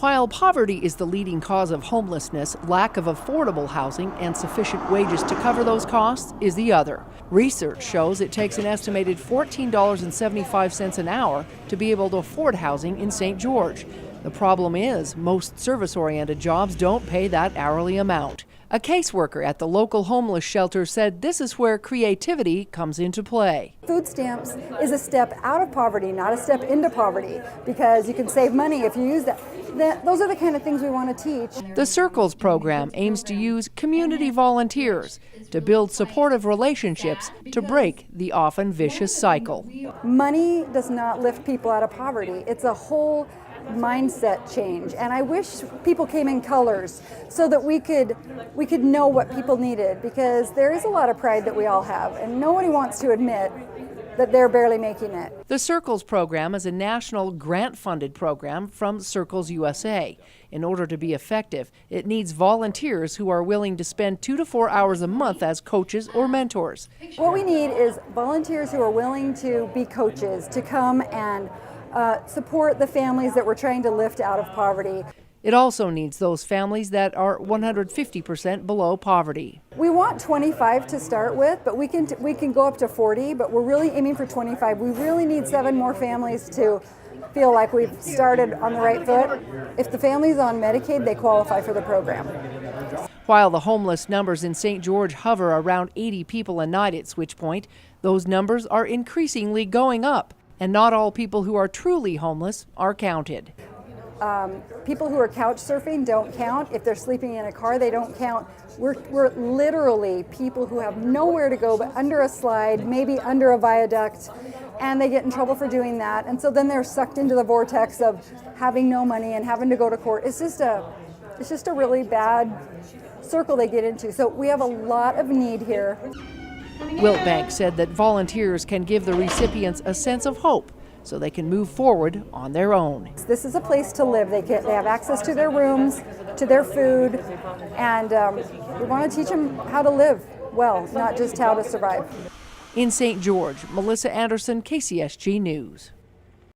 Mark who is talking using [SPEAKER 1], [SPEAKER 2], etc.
[SPEAKER 1] While poverty is the leading cause of homelessness, lack of affordable housing and sufficient wages to cover those costs is the other. Research shows it takes an estimated $14.75 an hour to be able to afford housing in St. George. The problem is, most service-oriented jobs don't pay that hourly amount. A caseworker at the local homeless shelter said this is where creativity comes into play.
[SPEAKER 2] Food stamps is a step out of poverty, not a step into poverty, because you can save money if you use that. Those are the kind of things we want to teach.
[SPEAKER 1] The Circles program aims to use community volunteers to build supportive relationships to break the often vicious cycle.
[SPEAKER 2] Money does not lift people out of poverty. It's a whole mindset change, and I wish people came in colors so that we could know what people needed, because there is a lot of pride that we all have, and nobody wants to admit that they're barely making it.
[SPEAKER 1] The Circles program is a national grant-funded program from Circles USA. In order to be effective, it needs volunteers who are willing to spend 2 to 4 hours a month as coaches or mentors.
[SPEAKER 2] What we need is volunteers who are willing to be coaches, to come and support the families that we're trying to lift out of poverty.
[SPEAKER 1] It also needs those families that are 150% below poverty.
[SPEAKER 2] We want 25 to start with, but we can go up to 40, but we're really aiming for 25. We really need 7 more families to feel like we've started on the right foot. If the family's on Medicaid, they qualify for the program.
[SPEAKER 1] While the homeless numbers in St. George hover around 80 people a night at Switch Point, those numbers are increasingly going up. And not all people who are truly homeless are counted.
[SPEAKER 2] People who are couch surfing don't count. If they're sleeping in a car, they don't count. We're literally people who have nowhere to go but under a slide, maybe under a viaduct, and they get in trouble for doing that. And so then they're sucked into the vortex of having no money and having to go to court. It's just a really bad circle they get into. So we have a lot of need here.
[SPEAKER 1] Wiltbank said that volunteers can give the recipients a sense of hope so they can move forward on their own.
[SPEAKER 2] This is a place to live. They have access to their rooms, to their food, and we want to teach them how to live well, not just how to survive.
[SPEAKER 1] In St. George, Melissa Anderson, KCSG News.